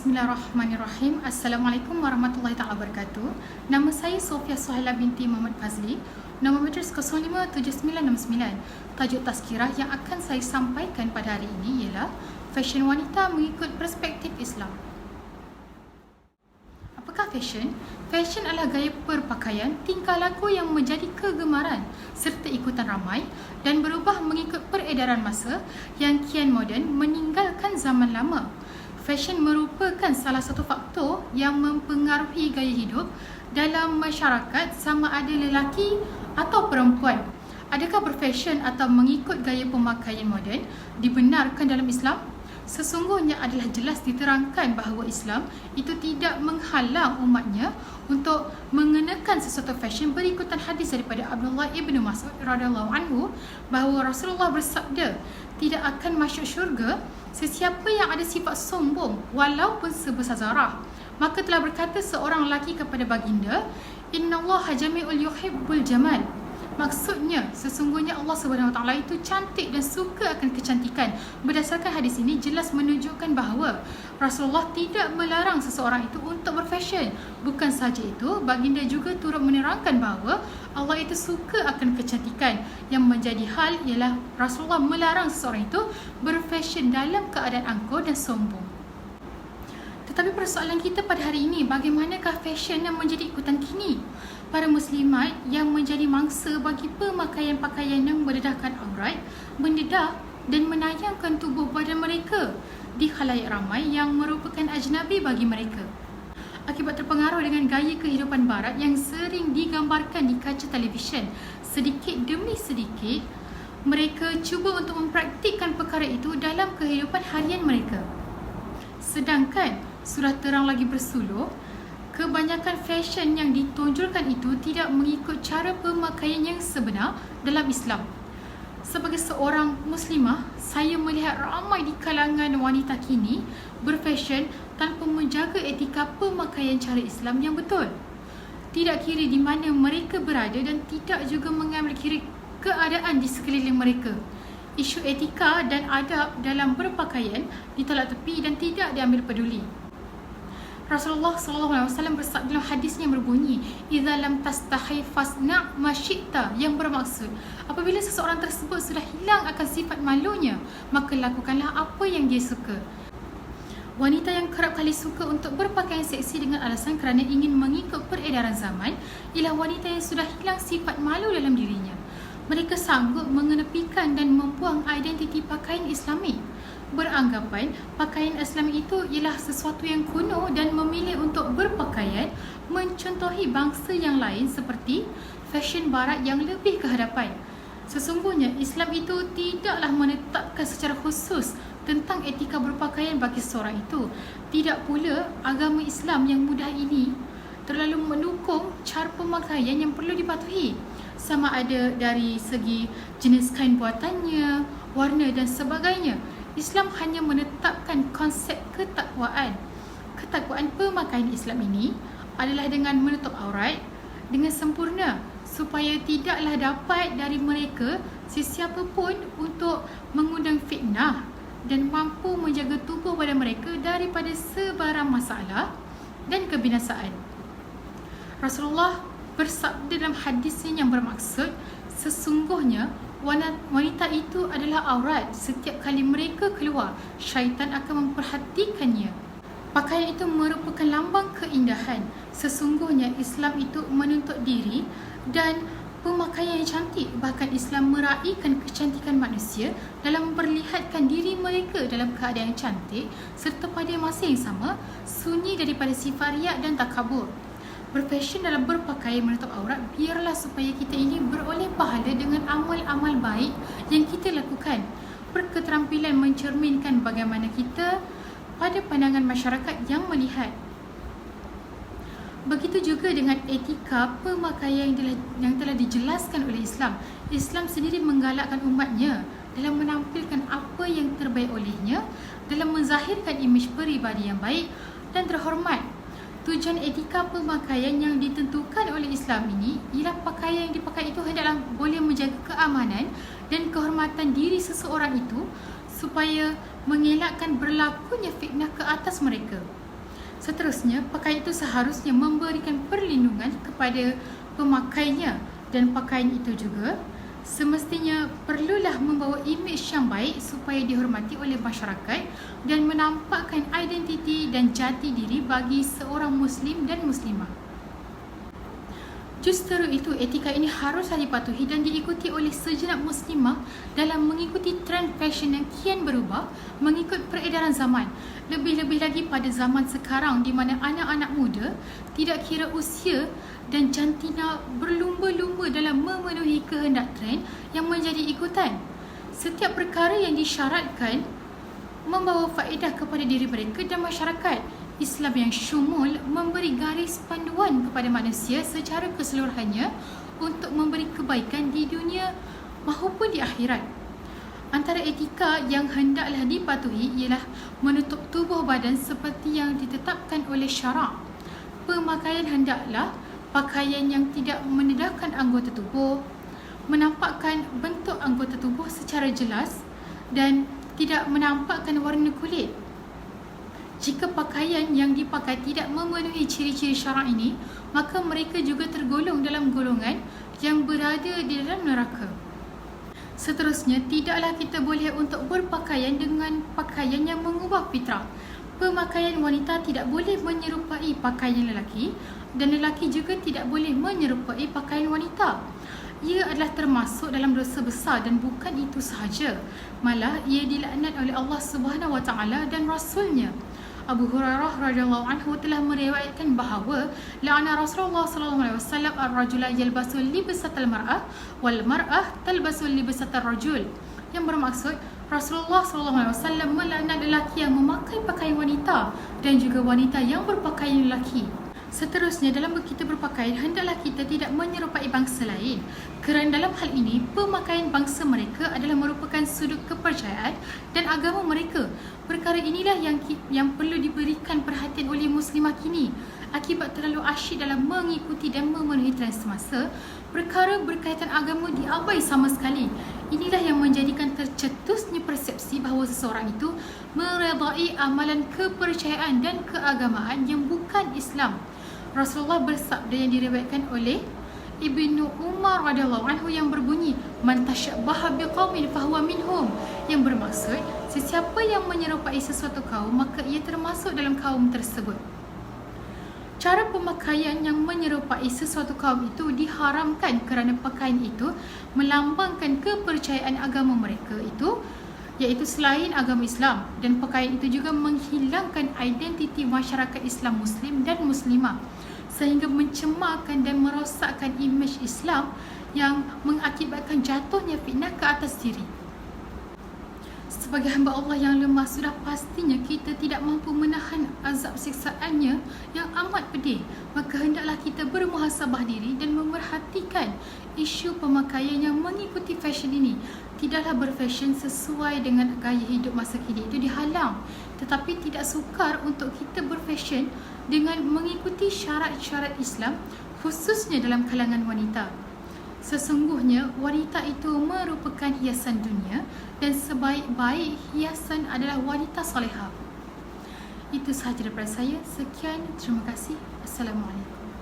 Bismillahirrahmanirrahim. Assalamualaikum warahmatullahi taala wabarakatuh. Nama saya Sofia Suhaila binti Muhammad Fazli. Nombor matriks 057969. Tajuk tazkirah yang akan saya sampaikan pada hari ini ialah fashion wanita mengikut perspektif Islam. Apakah fashion? Fashion adalah gaya berpakaian, tingkah laku yang menjadi kegemaran serta ikutan ramai dan berubah mengikut peredaran masa yang kian moden meninggalkan zaman lama. Fashion merupakan salah satu faktor yang mempengaruhi gaya hidup dalam masyarakat sama ada lelaki atau perempuan. Adakah berfashion atau mengikut gaya pemakaian moden dibenarkan dalam Islam? Sesungguhnya adalah jelas diterangkan bahawa Islam itu tidak menghalang umatnya untuk mengenakan sesuatu fashion berikutan hadis daripada Abdullah ibn Mas'ud radhiyallahu anhu bahawa Rasulullah bersabda, tidak akan masuk syurga sesiapa yang ada sifat sombong walaupun sebesar zarah. Maka telah berkata seorang lelaki kepada baginda, innallaha jami'ul yuhibbul jamal. Maksudnya, sesungguhnya Allah SWT itu cantik dan suka akan kecantikan. Berdasarkan hadis ini jelas menunjukkan bahawa Rasulullah tidak melarang seseorang itu untuk berfashion. Bukan sahaja itu, baginda juga turut menerangkan bahawa Allah itu suka akan kecantikan. Yang menjadi hal ialah Rasulullah melarang seseorang itu berfashion dalam keadaan angkuh dan sombong. Tetapi persoalan kita pada hari ini, bagaimanakah fashion yang menjadi ikutan kini? Para muslimat yang menjadi mangsa bagi pemakaian pakaian yang mendedahkan aurat, mendedah dan menayangkan tubuh badan mereka di khalayak ramai yang merupakan ajnabi bagi mereka. Akibat terpengaruh dengan gaya kehidupan barat yang sering digambarkan di kaca televisyen, sedikit demi sedikit mereka cuba untuk mempraktikkan perkara itu dalam kehidupan harian mereka. Sedangkan sudah terang lagi bersuluh, kebanyakan fashion yang ditonjolkan itu tidak mengikut cara pemakaian yang sebenar dalam Islam. Sebagai seorang muslimah, saya melihat ramai di kalangan wanita kini berfashion tanpa menjaga etika pemakaian cara Islam yang betul. Tidak kira di mana mereka berada dan tidak juga mengambil kira keadaan di sekeliling mereka. Isu etika dan adab dalam berpakaian ditolak tepi dan tidak diambil peduli. Rasulullah SAW bersabda dalam hadisnya berbunyi, "Idza lam tastahi fasna' ma syi'ta," yang bermaksud apabila seseorang tersebut sudah hilang akan sifat malunya, maka lakukanlah apa yang dia suka. Wanita yang kerap kali suka untuk berpakaian seksi dengan alasan kerana ingin mengikut peredaran zaman ialah wanita yang sudah hilang sifat malu dalam dirinya. Mereka sanggup mengenepikan dan membuang identiti pakaian Islami. Beranggapan pakaian Islami itu ialah sesuatu yang kuno dan memilih untuk berpakaian mencontohi bangsa yang lain seperti fashion barat yang lebih ke hadapan. Sesungguhnya Islam itu tidaklah menetapkan secara khusus tentang etika berpakaian bagi seseorang itu. Tidak pula agama Islam yang mudah ini terlalu mendukung cara pemakaian yang perlu dipatuhi, sama ada dari segi jenis kain buatannya, warna dan sebagainya. Islam hanya menetapkan konsep ketakwaan. Ketakwaan pemakaian Islam ini adalah dengan menutup aurat dengan sempurna supaya tidaklah dapat dari mereka sesiapa pun untuk mengundang fitnah dan mampu menjaga tubuh badan mereka daripada sebarang masalah dan kebinasaan. Rasulullah bersabda dalam hadisnya yang bermaksud, sesungguhnya wanita itu adalah aurat. Setiap kali mereka keluar, syaitan akan memperhatikannya. Pakaian itu merupakan lambang keindahan. Sesungguhnya Islam itu menuntut diri dan pemakaian yang cantik. Bahkan Islam meraihkan kecantikan manusia dalam memperlihatkan diri mereka dalam keadaan yang cantik serta pada masa yang sama sunyi daripada sifat riak dan takabur. Berfashion dalam berpakaian menutup aurat biarlah supaya kita ini beroleh pahala dengan amal-amal baik yang kita lakukan. Berketerampilan mencerminkan bagaimana kita pada pandangan masyarakat yang melihat. Begitu juga dengan etika pemakaian yang telah dijelaskan oleh Islam. Islam sendiri menggalakkan umatnya dalam menampilkan apa yang terbaik olehnya, dalam menzahirkan imej peribadi yang baik dan terhormat. Tujuan etika pemakaian yang ditentukan oleh Islam ini ialah pakaian yang dipakai itu hendaklah boleh menjaga keamanan dan kehormatan diri seseorang itu supaya mengelakkan berlakunya fitnah ke atas mereka. Seterusnya, pakaian itu seharusnya memberikan perlindungan kepada pemakainya, dan pakaian itu juga semestinya perlulah membawa imej yang baik supaya dihormati oleh masyarakat dan menampakkan identiti dan jati diri bagi seorang Muslim dan Muslimah. Justru itu, etika ini haruslah dipatuhi dan diikuti oleh segenap Muslimah dalam mengikuti trend fashion yang kian berubah mengikut peredaran zaman. Lebih-lebih lagi pada zaman sekarang di mana anak-anak muda tidak kira usia dan jantina berlumba-lumba dalam memenuhi kehendak trend yang menjadi ikutan. Setiap perkara yang disyaratkan membawa faedah kepada diri mereka dan masyarakat. Islam yang syumul memberi garis panduan kepada manusia secara keseluruhannya untuk memberi kebaikan di dunia maupun di akhirat. Antara etika yang hendaklah dipatuhi ialah menutup tubuh badan seperti yang ditetapkan oleh syarak. Pemakaian hendaklah pakaian yang tidak mendedahkan anggota tubuh, menampakkan bentuk anggota tubuh secara jelas dan tidak menampakkan warna kulit. Jika pakaian yang dipakai tidak memenuhi ciri-ciri syarak ini, maka mereka juga tergolong dalam golongan yang berada di dalam neraka. Seterusnya, tidaklah kita boleh untuk berpakaian dengan pakaian yang mengubah fitrah. Pemakaian wanita tidak boleh menyerupai pakaian lelaki dan lelaki juga tidak boleh menyerupai pakaian wanita. Ia adalah termasuk dalam dosa besar dan bukan itu sahaja, malah ia dilaknat oleh Allah Subhanahu Wa Taala dan Rasulnya. Abu Hurairah radhiyallahu anhu telah meriwayatkan bahawa la'ana Rasulullah sallallahu alaihi wasallam ar-rajula yalbasu libasatal mar'ah wal mar'ah talbasu libasatal rajul, yang bermaksud Rasulullah sallallahu alaihi wasallam melaknat lelaki yang memakai pakaian wanita dan juga wanita yang berpakaian lelaki. Seterusnya, dalam kita berpakaian, hendaklah kita tidak menyerupai bangsa lain, kerana dalam hal ini, pemakaian bangsa mereka adalah merupakan sudut kepercayaan dan agama mereka. Perkara inilah yang perlu diberikan perhatian oleh Muslimah kini. Akibat terlalu asyik dalam mengikuti dan memenuhi trend semasa, perkara berkaitan agama diabai sama sekali. Inilah yang menjadikan tercetusnya persepsi bahawa seseorang itu meredai amalan kepercayaan dan keagamaan yang bukan Islam. Rasulullah bersabda yang diriwayatkan oleh Ibnu Umar radhiyallahu anhu yang berbunyi, "Man tashabbaha biqaumin fahuwa minhum," yang bermaksud sesiapa yang menyerupai sesuatu kaum maka ia termasuk dalam kaum tersebut. Cara pemakaian yang menyerupai sesuatu kaum itu diharamkan kerana pakaian itu melambangkan kepercayaan agama mereka itu, iaitu selain agama Islam, dan pakaian itu juga menghilangkan identiti masyarakat Islam Muslim dan Muslimah sehingga mencemarkan dan merosakkan imej Islam yang mengakibatkan jatuhnya fitnah ke atas diri. Sebagai hamba Allah yang lemah, sudah pastinya kita tidak mampu menahan azab siksaannya yang amat pedih. Maka hendaklah kita bermuhasabah diri dan memerhatikan isu pemakaian yang mengikuti fashion ini. Tidaklah berfashion sesuai dengan gaya hidup masa kini itu dihalang, tetapi tidak sukar untuk kita berfashion dengan mengikuti syarat-syarat Islam, khususnya dalam kalangan wanita. Sesungguhnya wanita itu merupakan hiasan dunia dan sebaik-baik hiasan adalah wanita salihah. Itu sahaja daripada saya. Sekian, terima kasih. Assalamualaikum.